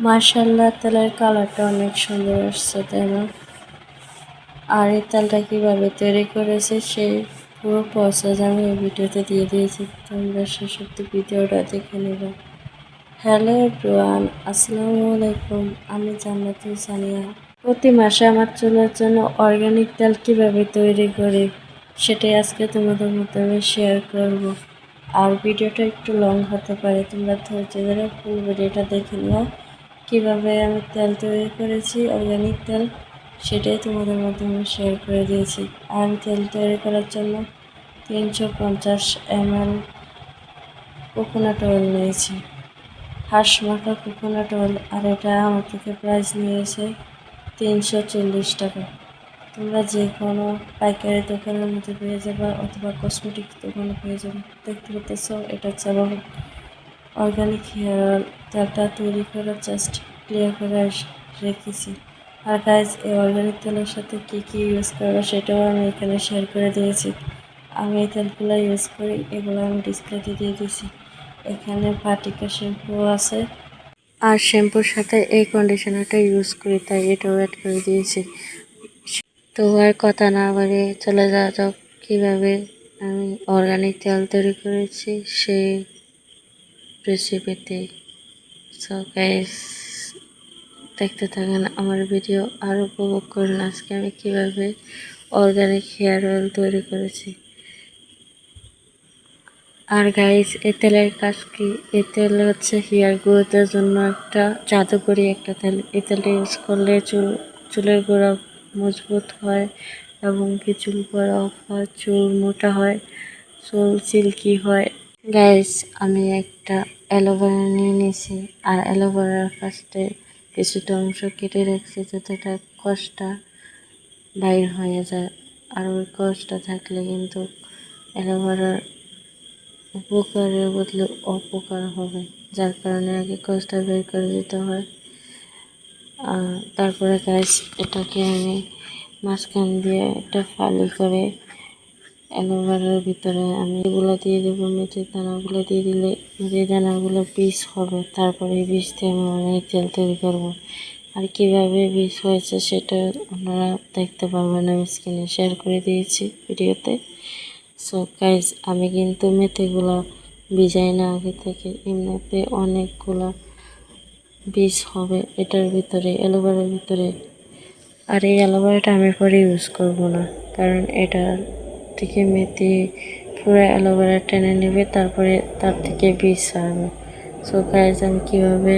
মাশাআল্লাহ, তেলের কালারটা অনেক সুন্দর আসছে, তাই না? আর এই তেলটা কীভাবে তৈরি করেছে সেই পুরো প্রসেস আমি এই ভিডিওতে দিয়ে দিয়েছি, তোমরা শেষ অবধি ভিডিওটা দেখে নেবে। হ্যালো এভরিওয়ান, আসসালামু আলাইকুম। আমি জান্নাতুল সানিয়া। প্রতি মাসে আমার চুলের জন্য অর্গানিক তেল কীভাবে তৈরি করি সেটাই আজকে তোমাদের মধ্যে আমি শেয়ার করব। আর ভিডিওটা একটু লং হতে পারে, তোমরা ধৈর্য ধরে ফুল ভিডিওটা দেখে নিও। কীভাবে আমি তেল তৈরি করেছি অর্গানিক তেল সেটাই তোমাদের মধ্যে আমি শেয়ার করে দিয়েছি। আর আমি তেল তৈরি করার জন্য 350 ml কোকোনাট অয়েল নিয়েছি, হাঁস মাখা কোকোনাট অয়েল। আর এটা আমার থেকে প্রাইস নিয়েছে 340 টাকা। তোমরা যে কোনো পাইকারি দোকানের মধ্যে পেয়ে যাবে অথবা কসমেটিক দোকানে পেয়ে যাবে। দেখতে পাচ্ছ এটা হচ্ছে অর্গানিক হেয়ার অয়েল। তেলটা তৈরি করে জাস্ট ক্লিয়ার করে রেখেছি। আর গাইজ, এই অর্গানিক তেলের সাথে কী কী ইউজ করবো সেটাও আমি এখানে শেয়ার করে দিয়েছি। আমি এই তেলগুলো ইউজ করি, এগুলো আমি ডিসপ্লেতে দিয়ে দিয়েছি। এখানে ভাটিকা শ্যাম্পু আছে, আর শ্যাম্পুর সাথে এই কন্ডিশনারটা ইউজ করি, তাই এটাও অ্যাড করে দিয়েছি। তো আর কথা না বাড়িয়ে চলে যাওয়া যাক কীভাবে আমি অর্গানিক তেল তৈরি করেছি সেই রেসিপিতে। সো গাইস, দেখতে থাকেন আমার ভিডিও আর উপভোগ করুন আজকে আমি কীভাবে অর্গানিক হেয়ার অয়েল তৈরি করেছি। আর গাইস, এই তেলের কাজ কি? এই তেল হচ্ছে হেয়ার গ্রোথের জন্য একটা জাদুকরি একটা তেল। এই তেলটা ইউজ করলে চুলের গোড়া মজবুত হয় এবং কি চুল বড় হয়, চুল মোটা হয়, চুল সিল্কি হয়। গাইস, আমি একটা অ্যালোভেরা নিয়ে নিয়েছি, আর অ্যালোভেরার ফার্স্টে কিছুটা অংশ কেটে রাখছি যাতে তার কষটা বাইর হয়ে যায়। আর ওই কষটা থাকলে কিন্তু অ্যালোভেরার উপকারের বদলে অপকার হবে, যার কারণে আগে কষটা বের করে দিতে হয়। তারপরে গাইস, এটাকে আমি মাঝখান দিয়ে একটা ফালি করে অ্যালোভেরার ভিতরে আমি এগুলো দিয়ে দেবো। মেথির দানাগুলো দিয়ে দিলে মেথির দানাগুলো বীজ হবে, তারপরে এই বীজ দিয়ে আমি অনেক তেল তৈরি করবো। আর কীভাবে বীজ হয়েছে সেটা আপনারা দেখতে পারবেন, আমি স্ক্রিনে শেয়ার করে দিয়েছি ভিডিওতে। সো গাইজ, আমি কিন্তু মেথিগুলো ভিজাই না আগে থেকে, এমনিতে অনেকগুলো বীজ হবে এটার ভিতরে, অ্যালোভেরার ভিতরে। আর এই অ্যালোভেরাটা আমি পরে ইউজ করব না, কারণ এটা থেকে মেথি পুরো অ্যালোভেরা টেনে নেবে, তারপরে তার থেকে বীজ ছাড়বে। সো গাইজ, আমি কীভাবে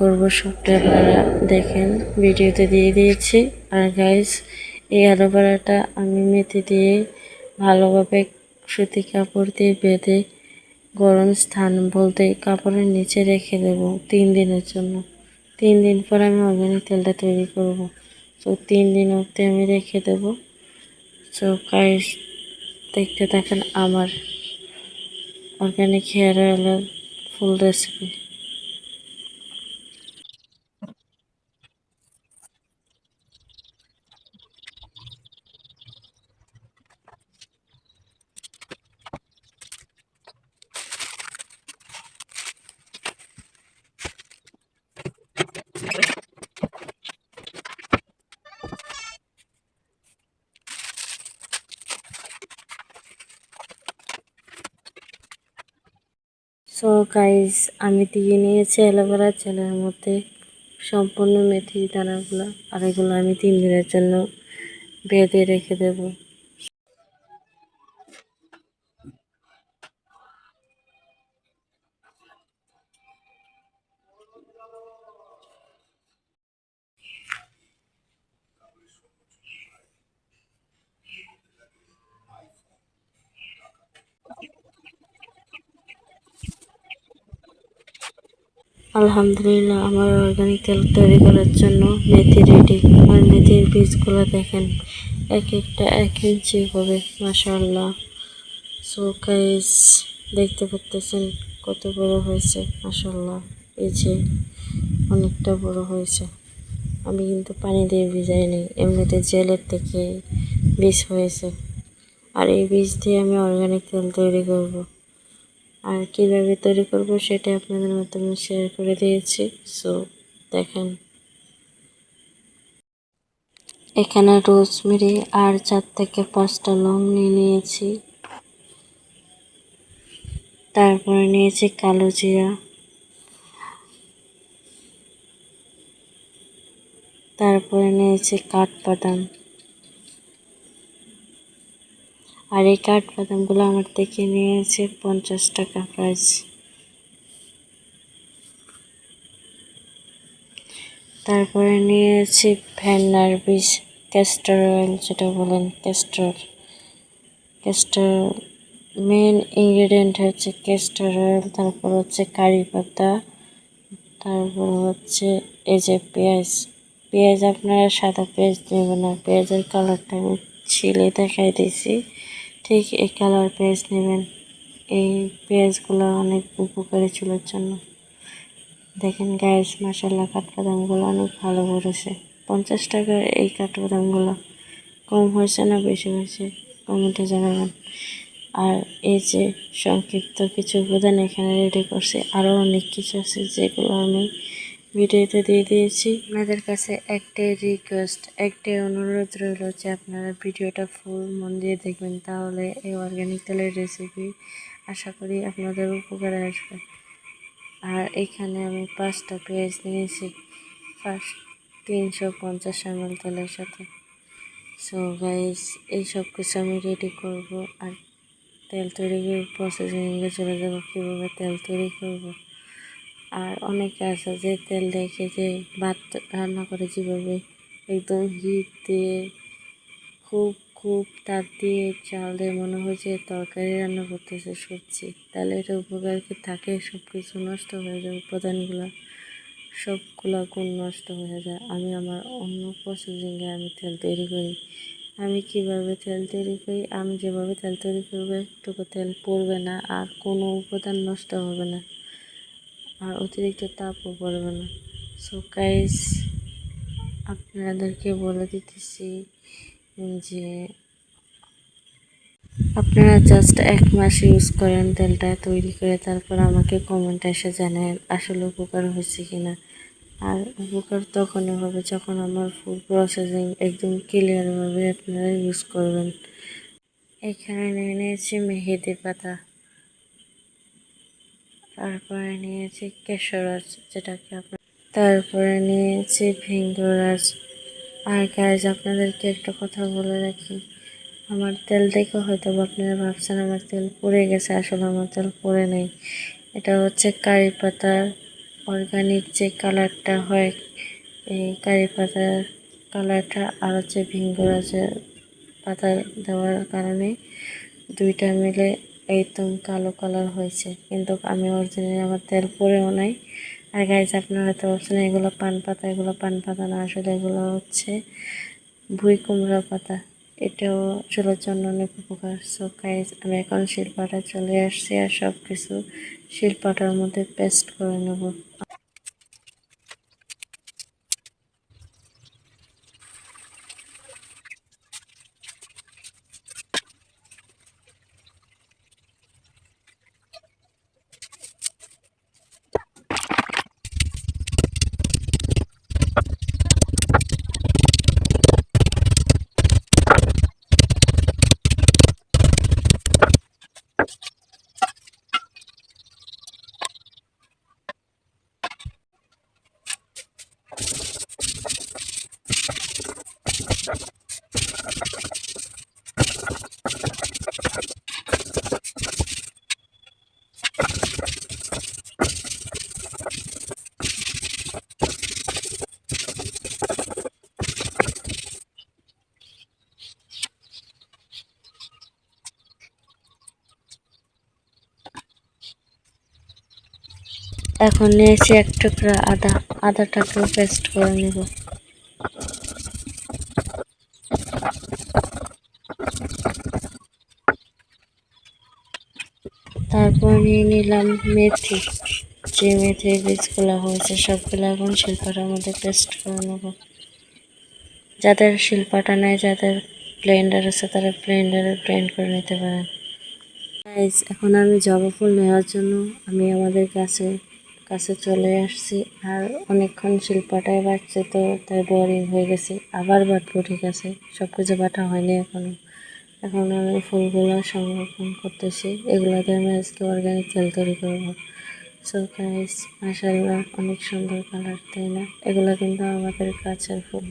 করবো সবটা আপনারা দেখেন, ভিডিওতে দিয়ে দিয়েছি। আর গাইজ, এই অ্যালোভেরাটা আমি মেথি দিয়ে ভালোভাবে সুতি কাপড় দিয়ে বেঁধে গরম স্থান বলতে কাপড়ের নিচে রেখে দেব 3 দিনের জন্য। 3 দিন পর আমি অর্গানিক তেলটা তৈরি করব। তো 3 দিন অবধি আমি রেখে দেব। সো গাইস, দেখতে থাকেন আমার অর্গানিক হেয়ার অয়েলের ফুল রেসিপি। সো গাইস, আমি দিয়ে নিয়েছি অ্যালোভেরা জেলের মধ্যে সম্পূর্ণ মেথি দানাগুলো, আর এগুলো আমি 3 দিনের জন্য বেঁধে রেখে দেব। আলহামদুলিল্লাহ, আমার অর্গানিক তেল তৈরি করার জন্য মেথি রেডি। আর মেথির বীজগুলো দেখেন, এক একটা 1 ইঞ্চি হবে, মাশাআল্লাহ। সো গাইস, দেখতে পাচ্ছেন কত বড় হয়েছে, মাশাআল্লাহ। এই যে অনেকটা বড় হয়েছে। আমি কিন্তু পানি দিয়ে ভিজাইনি, এমনিতে জেলের থেকে বীজ হয়েছে। আর এই বীজ দিয়ে আমি অর্গানিক তেল তৈরি করব। আর কীভাবে তৈরি করব সেটা আপনাদের মাধ্যমে শেয়ার করে দিয়েছি। সো দেখেন এখানে রোজমেরি আর 4 থেকে 5টা লং নিয়ে নিয়েছি। তারপরে নিয়েছি কালো জিরা, তারপরে নিয়েছি কাঠবাদাম। আর এই কাঠবাদামগুলো আমার থেকে নিয়েছে 50 টাকা প্রাইস। তারপরে নিয়েছি ভেন্নার বীজ, ক্যাস্টর অয়েল যেটা বলেন, ক্যাস্টর মেন ইনগ্রেডিয়েন্ট হচ্ছে ক্যাস্টর অয়েল। তারপর হচ্ছে কারি পাতা, তারপর হচ্ছে এই যে পেঁয়াজ আপনারা সাদা পেঁয়াজ নেবেন না, পেঁয়াজের কালারটা আমি ছিলে দেখাই দিয়েছি, ঠিক এই কালার পেঁয়াজ নেবেন। এই পেঁয়াজগুলো অনেক উপকারী চুলের জন্য। দেখেন গাইস, মাশাআল্লাহ কাঠবাদামগুলো অনেক ভালো বেরোছে। 50 টাকার এই কাঠবাদামগুলো কম হয়েছে না বেশি হয়েছে কমেন্টে জানাবেন। আর এই যে সংক্ষিপ্ত কিছু উপাদান এখানে রেডি করছি, আরও অনেক কিছু আছে যেগুলো আমি ভিডিওতে দিয়ে দিয়েছি। আপনাদের কাছে একটাই রিকোয়েস্ট, একটাই অনুরোধ রইল যে আপনারা ভিডিওটা ফুল মন দিয়ে দেখবেন, তাহলে এই অর্গ্যানিক তেলের রেসিপি আশা করি আপনাদের উপকারে আসবে। আর এখানে আমি 5টা পেঁয়াজ নিয়েছি ফার্স্ট 350 ml তেলের সাথে। সো গাইস, এই সব কিছু আমি রেডি করব। আর তেল তৈরি করে প্রসেসিংয়ে চলে যাব, কীভাবে তেল তৈরি করব। আর অনেকে আছে যে তেল দেখে যে ভাত রান্না করে যেভাবে একদম হিট দিয়ে খুব খুব তাপ দিয়ে চাল দিয়ে মনে হয় যে তরকারি রান্না করতেছে, সবজি। তাহলে এটা উপকার কি থাকে? সব কিছু নষ্ট হয়ে যায়, উপাদানগুলো সবগুলো গুণ নষ্ট হয়ে যায়। আমি আমার অন্য প্রসেসিংয়ে আমি তেল তৈরি করি। আমি কিভাবে তেল তৈরি করি, আমি যেভাবে তেল তৈরি করবো একটুকু তেল পড়বে না, আর কোনো উপাদান নষ্ট হবে না, আর অতিরিক্ত তাপও পড়বে না। সো গাইস, আপনাদেরকে বলে দিতেছি যে আপনারা জাস্ট 1 মাস ইউজ করেন তেলটা তৈরি করে, তারপর আমাকে কমেন্টে এসে জানান আসলে উপকার হয়েছে কিনা। আর উপকার তখনই হবে যখন আমার ফুড প্রসেসিং একদম ক্লিয়ারভাবে আপনারা ইউজ করবেন। এখানে নিয়ে নিয়েছি মেহেদি পাতা, তারপরে নিয়েছি কেশরাজ যেটাকে আপনার, তারপরে নিয়েছি ভিঙ্গরাজ। আর গাইজ, আপনাদেরকে একটা কথা বলে রাখি, আমার তেল দেখে হয়তো আপনারা ভাবছেন আমার তেল পড়ে গেছে, আসলে আমার তেল পড়ে নেই। এটা হচ্ছে কারি পাতার অর্গানিক যে কালারটা হয়, এই কারি পাতার কালারটা আর হচ্ছে ভিঙ্গরাজের পাতা দেওয়ার কারণে দুইটা মিলে একদম কালো কালার হয়েছে, কিন্তু আমি অরিজিনালি আমার তেল পড়েও নাই। আর গাইজ, আপনারা হয়তো ভাবছেন এগুলো পান পাতা, এগুলো পান পাতা না, আসলে এগুলো হচ্ছে ভুঁই কুমড়া পাতা। এটাও চুলের জন্য অনেক উপকার। সো গাইজ, আমি এখন শিলপাটায় চলে আসছি আর সব কিছু শিলপাটার মধ্যে পেস্ট করে নেব। এখন নিয়েছি 1 টুকরা আদাটাকেও পেস্ট করে নেব। তারপর নিয়ে নিলাম মেথি, যে মেথির বীজগুলো হয়েছে সবগুলো এখন শিলপাটার মধ্যে পেস্ট করে নেব। যাদের শিলপাটা নেই, যাদের ব্লেন্ডার আছে, তারা ব্লেন্ডারে ব্লেন্ড করে নিতে পারেন। গাইস, এখন আমি জবা ফুল নেওয়ার জন্য আমি আমাদের গাছে কাছে চলে আসছি। আর অনেকক্ষণ শিল্পাটাই বাটছে, তো তাই বোরিং হয়ে গেছি। আবার বাটবো, ঠিক আছে, সব কিছু বাটা হয়নি এখনো। এখন আমি ফুলগুলো সংরক্ষণ করতেছি, এগুলোতে আমি আজকে অর্গানিক তেল তৈরি করবো। সো গাইস, মাশাআল্লাহ, অনেক সুন্দর কালার, তাই না? এগুলো কিন্তু আমাদের গাছের ফুল।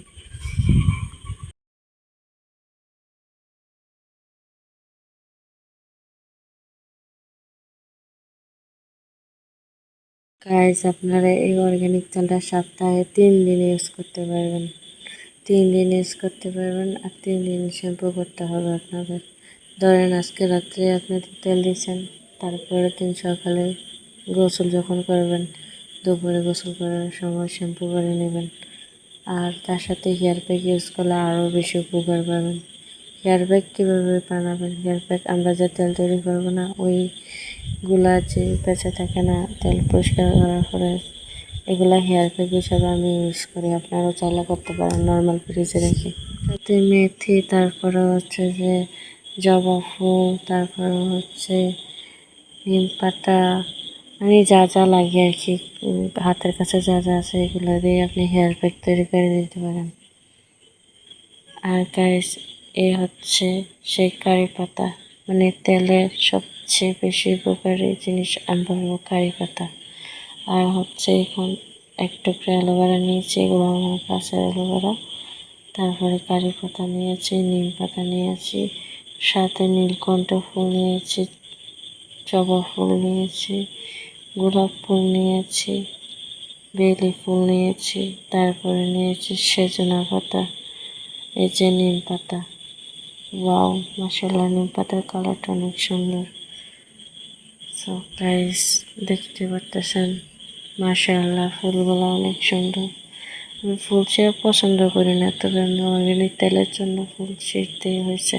গাইস, আপনারা এই অর্গানিক তেলটা সপ্তাহে 3 দিন ইউজ করতে পারবেন। 3 দিন ইউজ করতে পারবেন, আর 3 দিন শ্যাম্পু করতে হবে আপনাদের। ধরেন আজকে রাত্রে আপনি তেল দিয়েছেন, তারপরে দিন সকালে গোসল যখন করবেন, দুপুরে গোসল করার সময় শ্যাম্পু করে নেবেন। আর তার সাথে হেয়ার প্যাক ইউজ করলে আরও বেশি উপকার পাবেন। হেয়ার প্যাক কীভাবে বানাবেন? হেয়ার প্যাক আমরা যে তেল তৈরি করবো না, ওইগুলা যে বেঁচে থাকে না তেল পরিষ্কার করার পরে, এগুলা হেয়ার প্যাক হিসাবে আমি ইউজ করি। আপনারাও চাইলে করতে পারেন নর্মাল ফ্রিজে রেখে। তাতে মেথি, তারপরে হচ্ছে যে জবা ফুল, তারপরে হচ্ছে নিম পাতা, মানে যা যা লাগে আর কি, হাতের কাছে যা যা আছে এগুলো দিয়ে আপনি হেয়ার প্যাক তৈরি করে দিতে পারেন। আর গাইস, এ হচ্ছে সেই কারি পাতা, মানে তেলের সবচেয়ে বেশি উপকারী জিনিস আমি বলবো কারি পাতা। আর হচ্ছে এখন এক টুকরা অ্যালোভেরা নিয়েছি, এগুলো আমার কাছে অ্যালোভেরা। তারপরে কারি পাতা নিয়েছি, নিম পাতা নিয়েছি, সাথে নীলকণ্ঠ ফুল নিয়েছি, জবা ফুল নিয়েছি, গোলাপ ফুল নিয়েছি, বেলি ফুল নিয়েছি, তারপরে নিয়েছি সজনা পাতা, এই যে নিম পাতা। ওয়াও, মাশাআল্লাহ, নিম পাতার কালারটা অনেক সুন্দর। সো গাইস, দেখতে পারতেছেন, মাশাআল্লাহ, ফুলগুলো অনেক সুন্দর। আমি ফুল ছিঁড়া পছন্দ করি না, তবে আমি অর্গানিক তেলের জন্য ফুল ছিঁড়তেই হয়েছে।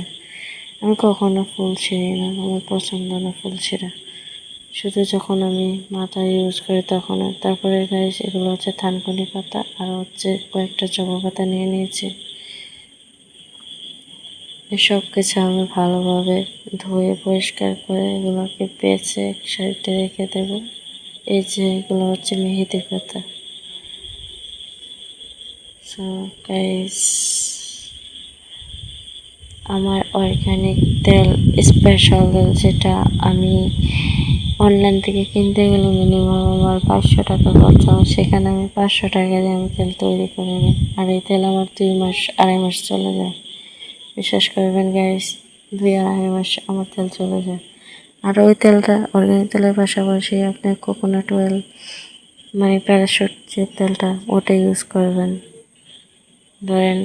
আমি কখনো ফুল ছিঁড়ি না, আমার পছন্দ না ফুল ছিঁড়া, শুধু যখন আমি মাথায় ইউজ করি তখন। তারপরে গাইস, এগুলো হচ্ছে থানকুনি পাতা, আর হচ্ছে কয়েকটা জবা পাতা নিয়ে নিয়েছি। এসব কিছু আমি ভালোভাবে ধুয়ে পরিষ্কার করে এগুলোকে বেছে এক সাইডে রেখে দেব। এই যে এগুলো হচ্ছে মেহেদি পাতা। সো গাইস, আমার অর্গানিক তেল, স্পেশাল তেল, যেটা আমি অনলাইন থেকে কিনতে গেলে মিনিমাম আমার 500 টাকা খরচা হয়, সেখানে আমি 500 টাকা দিয়ে আমি তেল তৈরি করে নিই। আর এই তেল আমার 2 মাস 2.5 মাস চলে যায়। বিশ্বাস করবেন গাইস, 2 2.5 মাস আমার তেল চলে যায়। আর ওই তেলটা, অর্গানিক তেলের পাশাপাশি আপনি কোকোনাট অয়েল, মানে প্যারাশুট যে তেলটা, ওটা ইউজ করবেন। ধরেন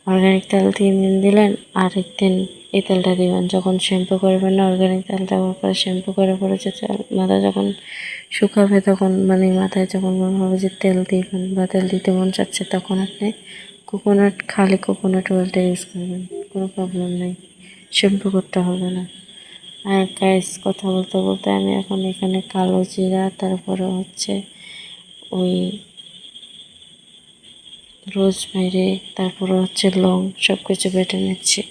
অর্গানিক তেল 3 দিন দিলেন, আরেকদিন এই তেলটা দিবেন। যখন শ্যাম্পু করবেন না অর্গানিক তেলটা, পরে শ্যাম্পু করে পরে যে মাথা যখন শুকাবে, তখন মানে মাথায় যখন মনে হবে যে তেল দিবেন বা তেল দিতে মন চাচ্ছে, তখন আপনি খালি কোকোনাট অয়েলটা ইউজ করবেন, কোনো প্রবলেম নেই, শ্যাম্পু করতে হবে না। আর গাইস, কথা বলতে বলতে আমি এখন এখানে কালো জিরা, তারপরে হচ্ছে ওই রোজমেরি, তারপরে হচ্ছে লং, সব কিছু বেটে নিচ্ছি।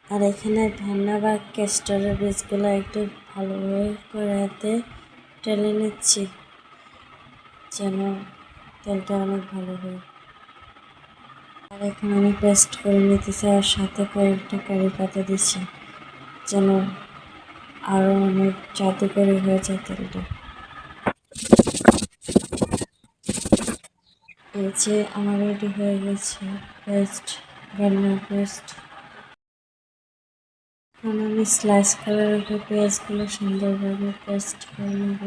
আর এখানে ধন্যা বা ক্যাস্টরের বীজগুলো একটু ভালোভাবে কড়াইতে টেলে নিচ্ছি, যেন তেলটা অনেক ভালো হয়। আর এখন আমি পেস্ট করে নিতেছি, আর সাথে কয়েকটা কারি পাতা দিচ্ছি, যেন আরও অনেক জাদুকরি হয়ে যায় তেলটা। এই যে আমার রেডি হয়ে গেছে পেস্ট, রান্নার পেস্ট। এখন আমি স্লাইস করে রেখে পেঁয়াজগুলো সুন্দরভাবে পেস্ট করে নেব।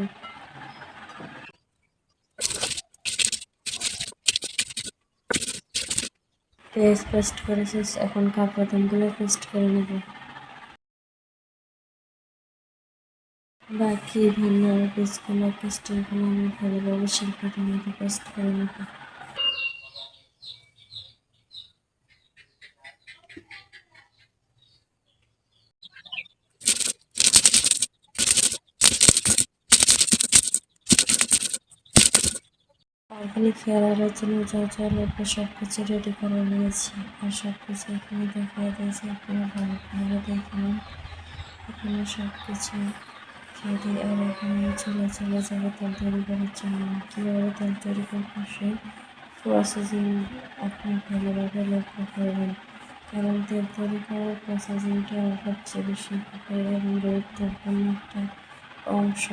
পেঁয়াজ পেস্ট করেছি, এখন কাঠবাদামগুলো পেস্ট করে নেব। বাকি ধনিয়ার বীজগুলো, পেস্টগুলো আমি ভালোভাবে শিল্পাটার মধ্যে পেস্ট করে নেব। এখানে ফেরারের জন্য যা যা লাগবে সব কিছু রেডি করে নিয়েছি, আর সব কিছু এখানে দেখিয়ে দিয়েছি। আপনারা ভালোভাবে দেখে নিন, এখানে সব কিছু রেডি। আর এখানে চলে যাবে তেল তৈরি করার জন্য। কীভাবে তেল তৈরি করবো সেই প্রসেসিং আপনি ভালোভাবে লক্ষ্য করবেন, কারণ তেল তৈরি করার প্রসেসিংটা সবচেয়ে বেশি এবং গুরুত্বপূর্ণ একটা অংশ।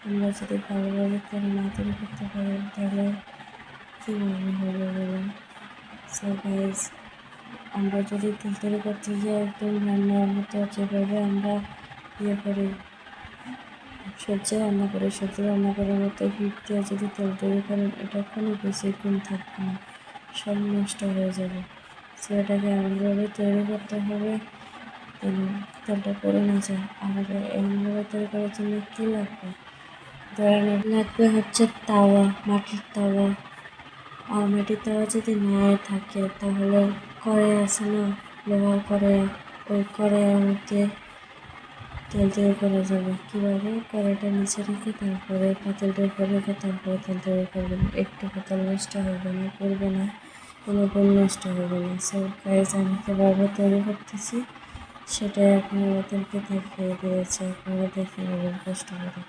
আমরা যদি ভালোভাবে তেল না তৈরি করতে পারি তাহলে কীভাবে হবে বলুন? সো গাইজ, আমরা যদি তেল তৈরি করতে গিয়ে একদম রান্নার মতো যেভাবে আমরা করি, সবজি রান্না করার মতো হিট দিয়ে যদি তেল তৈরি করেন, এটা কোনো বেশিক্ষণ থাকবে না, সব নষ্ট হয়ে যাবে। সো এটাকে এমনভাবে তৈরি করতে হবে তেলটা পড়ে না যায়। আমাদের এমনভাবে তৈরি করার জন্য কী লাগবে, ধরেন লাগবে হচ্ছে তাওয়া, মাটির তাওয়া। আর মাটির তাওয়া যদি না থাকে তাহলে কড়াই আছে না, লোহার কড়াই, ওই কড়াইয়ের মধ্যে তেল তৈরি করা যাবে। কীভাবে? কড়াইটা নিচে রেখে তারপরে পাতিলটার উপর রেখে তারপরে তেল তৈরি করবেন। একটু তেল নষ্ট হবে না, করবে না, কোনো গুণ নষ্ট হবে না। সো গাইজ, আমি কীভাবে তৈরি করতেছি সেটাই আপনাদেরকে দেখিয়ে দিয়েছে, আপনারা দেখে নেবেন কষ্ট করে।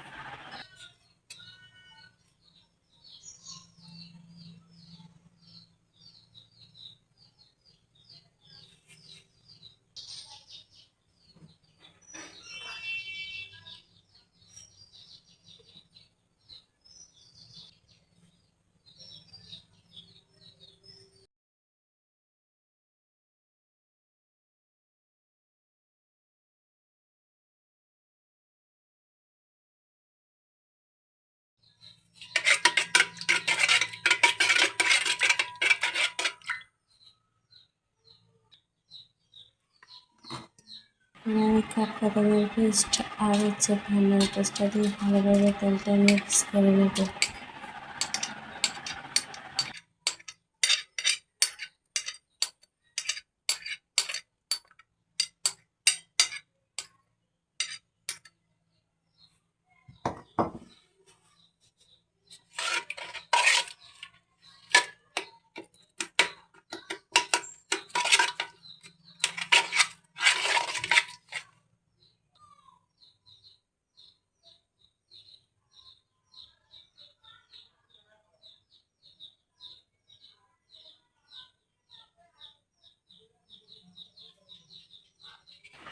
আমি কাঠবাদামের পেস্ট আর হচ্ছে ধনিয়ার পেস্টটা দিয়ে ভালোভাবে তেলটা মিক্স করে নেব।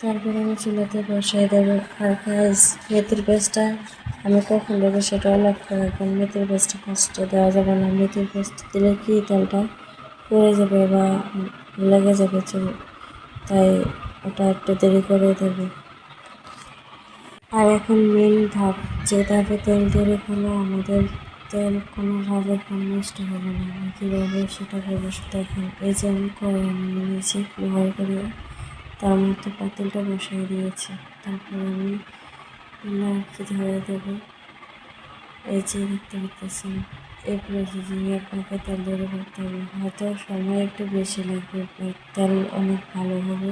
তারপরে আমি চুলাতে বসাই দেবো। আর গাইস, মেথির পেস্টটা আমি কখন দেবো সেটাও লক্ষ্য রাখবেন। মেথির পেস্টটা ফার্স্টে দেওয়া যাবে না, মেথির পেস্ট দিলে কি তেলটা পড়ে যাবে বা লেগে যাবে চুল, তাই ওটা একটু দেরি করে দেবে। আর এখন মেন ধাপ, যে ধাপে তেল তৈরি করলে আমাদের তেল কোনোভাবে নষ্ট হবে না। কীভাবে সেটা করবো সেটা এখন। এই যে আমি কড়াই নিয়েছি লোহার করে, তার মধ্যে পাতিলটা বসিয়ে দিয়েছি। তারপর আমি নাড়তে ধরে দেবো। এই যে দেখতে পাচ্ছেন, এই প্রসেসিংয়ে আপনাকে তেল তৈরি করতে হবে। হয়তো সময় একটু বেশি লাগবে, তেল অনেক ভালো হবে,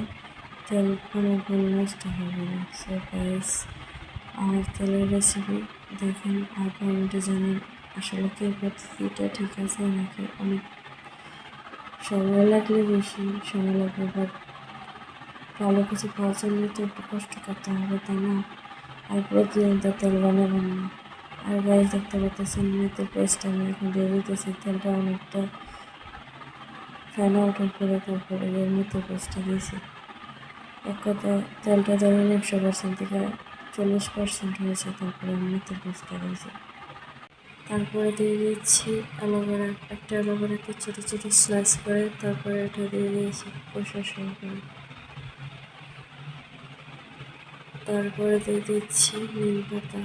তেল কোনো গুণ নষ্ট হবে না। সো গাইস, আমার তেলের রেসিপি দেখেন আর কমেন্টে জানান আসলে কি পদ্ধতিটা ঠিক আছে নাকি অনেক সময় লাগলে বেশি সময় লাগবে, বাট ভালো কিছু পাওয়ার জন্য তো একটু কষ্ট করতে হবে, তাই না? আর প্রতিদিন তো তেল বানাবেন না। আর গাইস, দেখতে পাচ্ছেন মেথির পেস্ট আমি এখন দিয়ে দিতেছি। তেলটা অনেকটা ফেনা ওঠার পরে তারপরে মেথির পেস্টটা দিয়েছি। এক কথা, তেলটা ধরেন 100% থেকে 40% হয়েছে, তারপরে আমি মেথির পেস্টটা দিয়েছি। তারপরে দিয়ে দিচ্ছি অ্যালোভেরা, একটা অ্যালোভেরাকে ছোটো ছোটো স্লাইস করে তারপরে এটা দিয়ে দিয়েছি খোসা সহকারে। তারপরে দিয়ে দিচ্ছি নিম পাতা,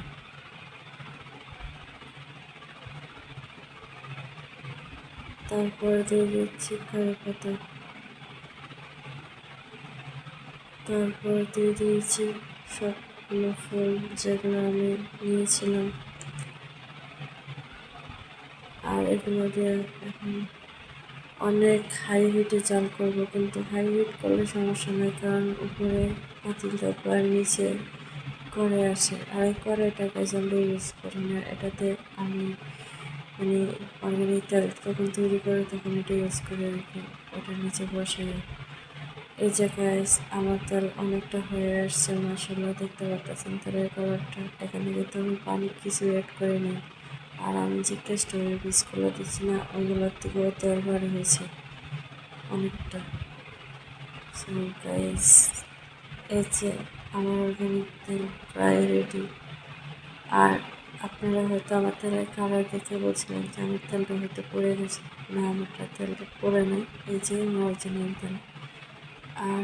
তারপরে দিয়ে দিচ্ছি কারি পাতা, তারপর দিয়ে দিয়েছি সবগুলো ফুল যেগুলো আমি নিয়েছিলাম। আর এগুলো দিয়ে এখন অনেক হাই হিটে জাল করব, কিন্তু হাই হিট করলে সমস্যা নেই, কারণ উপরে পাতিলটা উপর নিচে করে আসে। আর এই কড়াইটাকে আমরা ইউজ করি না, এটাতে আমি মানে অর্গানিক তেল যখন তৈরি করে তখন এটা ইউজ করে আর কি, ওটার নিচে বসে। এই জায়গায় আমার তেল অনেকটা হয়ে আসছে, মাসাল্লাহ দেখতে পাচ্ছেন তেলের কালারটা। এখানে কিন্তু আমি পানি কিছু অ্যাড করে নিই, আর আমি যে ক্যাস্টরের বীজগুলো দিচ্ছি না, ওইগুলোর থেকেও তেল বার হয়েছে অনেকটা। সো গাইস, এই যে আমার অর্গানিক তেল প্রায় রেডি। আর আপনারা হয়তো আমার তেলের কালার দেখে বলছিলেন যে আমার তেলটা হয়তো পড়ে গেছে। না, আমারটা তেলটা পড়ে নেই, এই যে অরিজিনাল তেল। আর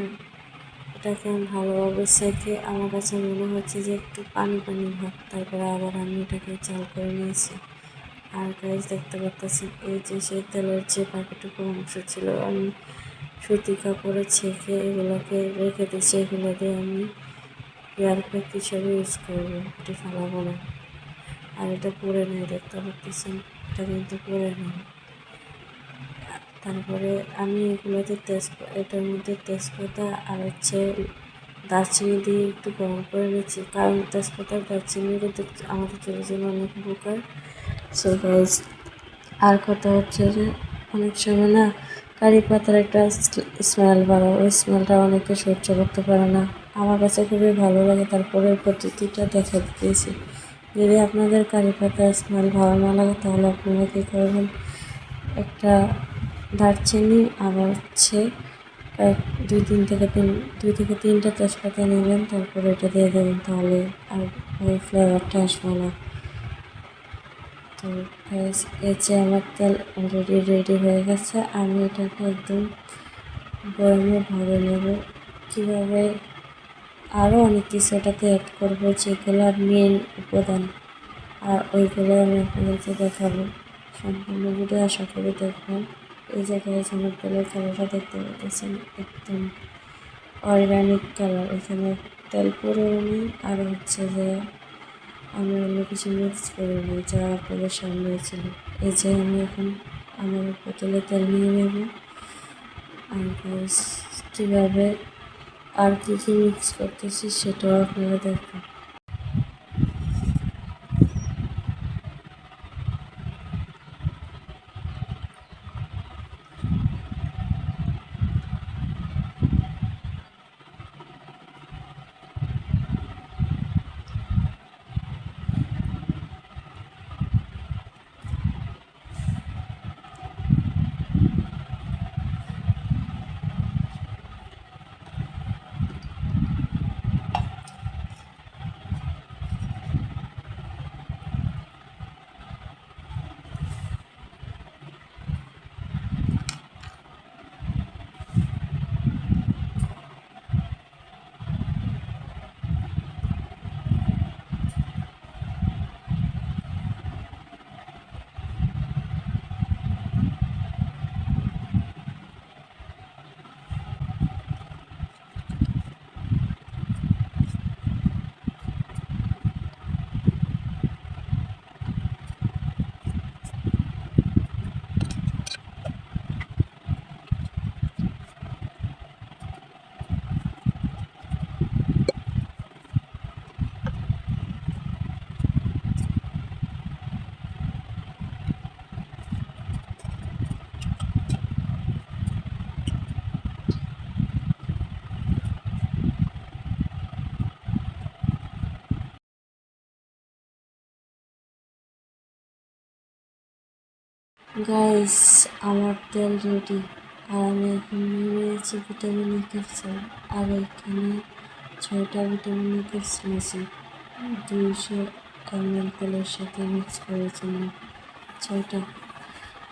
এটাকে আমি ভালোভাবে সেঁকে আমার কাছে মনে হচ্ছে যে একটু পানি পানি ভাব, তারপরে আবার আমি এটাকে চাল করে নিয়েছি। আর গাইস দেখতে পাচ্ছি এই যে সেই তেলের যে বাকিটুকু অংশ ছিল, আমি সুতি কাপড়ে ছেঁকে এগুলোকে রেখে দিচ্ছি। এগুলো দিয়ে আমি এয়ার প্যাক হিসাবে ইউজ করবো, এটি ফেলাবো না। আর এটা পরে নেই, দেখতে পাচ্ছেন এটা কিন্তু পরে নেই। তারপরে আমি এগুলোতে এটার মধ্যে তেজপাতা আর হচ্ছে দারচিনি দিয়ে একটু গরম করে নিচ্ছি, কারণ তেজপাতা দারচিনি কিন্তু আমাদের চোখের জন্য অনেক উপকার। সো গাইস, আর কথা হচ্ছে যে অনেক সময় না কারি পাতার একটা স্মেল বাড়ে, ওই স্মেলটা অনেকে সহ্য করতে পারে না। আমার কাছে খুবই ভালো লাগে, তারপরে পদ্ধতিটা দেখা দিয়েছি। যদি আপনাদের কারি পাতার স্মেল ভালো না লাগে তাহলে আপনারা কী করবেন, একটা দারচিনি আর হচ্ছে দুই থেকে তিনটা তেজপাতা নেবেন, তারপরে এটা দিয়ে দেবেন, তাহলে আর ওই ফ্লেভারটা আসবে না। তো এই যে আমার তেল অলরেডি রেডি হয়ে গেছে, আমি এটাকে একদম বয়মে ভরে নেব। কীভাবে আরও অনেক কিছু এটাতে অ্যাড করবো, যেগুলো মেন উপাদান, আর ওইগুলো আমি আপনাদেরকে দেখাবো। সম্পূর্ণ ভিডিও আশা করি দেখবেন। এই জায়গায় আমার তেলের কালারটা দেখতে পাচ্ছেন, একদম অর্গানিক কালার। এখানে তেল পুরোও নেই, আর হচ্ছে যে আমি অন্য কিছু মিক্স করে নিই যা আপনাদের সামনে ছিল। এই যে আমি এখন আমার বোতলে তেল নিয়ে নেব, আর কীভাবে আর কী কী মিক্স করতেছি সেটাও আপনারা দেখবেন। গাইস, আমার তেল রেডি, আর আমি এখন নিয়ে নিয়েছি ভিটামিন ই ক্যাপসুল। আর এখানে 6টা ভিটামিন ই ক্যাপসুল নিয়েছি 200 ml তেলের সাথে মিক্স করার জন্য। 6টা,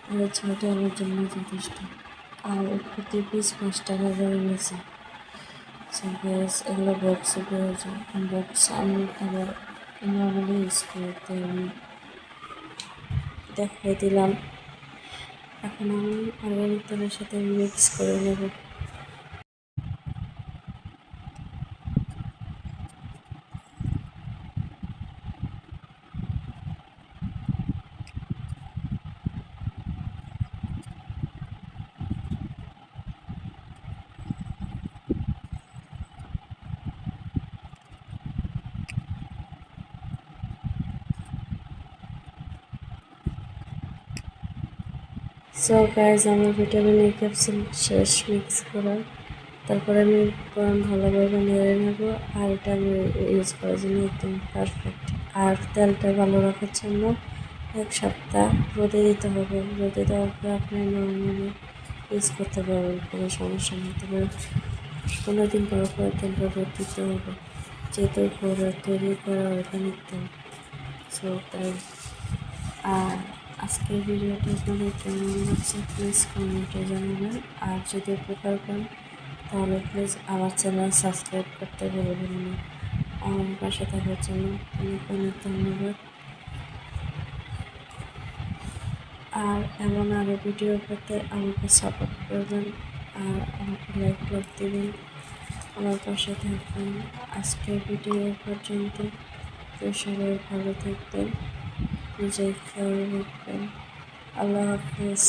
আর 6টা আমার জন্য যথেষ্ট। আর প্রতি পিস 5 টাকা করে নিয়েছি। সো গাইস, এগুলো বক্সে পেয়ে যায়, বক্স আমি আবার নর্মালি ইউজ করতে আমি দেখাই দিলাম। এখন আমি অর্গানিক তেলের সাথে মিক্স করে নেব। সো গাইজ আমার ভিটামিন ই ক্যাপসুল শেষ মিক্স করা, তারপরে আমি ভালোভাবে নেড়ে নেব। আর এটা আমি ইউজ করার জন্য একদম পারফেক্ট। আর তেলটা ভালো রাখার জন্য 1 সপ্তাহ রোদে দিতে হবে। রোদে দেওয়ার পরে আপনি নর্মালি ইউজ করতে পারবেন, কোনো সমস্যা নেই। তবে 15 দিন পর পর তেলটা রোদ দিতে হবে, যেহেতু ঘরে তৈরি করা অর্গানিক তেল। সো তাই আর আজকের ভিডিওটা আপনাদের কেমন লাগছে প্লিজ কমেন্টে জানাবেন। আর যদি উপকার পান তাহলে প্লিজ আমার চ্যানেল সাবস্ক্রাইব করতে ভুলবেন না। আমার পাশে থাকার জন্য অনেক অনেক ধন্যবাদ। আর এমন আরও ভিডিও পেতে আমাকে সাপোর্ট করবেন আর আমাকে লাইক দেবেন, আমার পাশে থাকবেন। আজকের ভিডিও পর্যন্ত, তো সবাই ভালো থাকবেন, নিজের খেয়াল রাখবেন। আল্লাহ হাফেজ।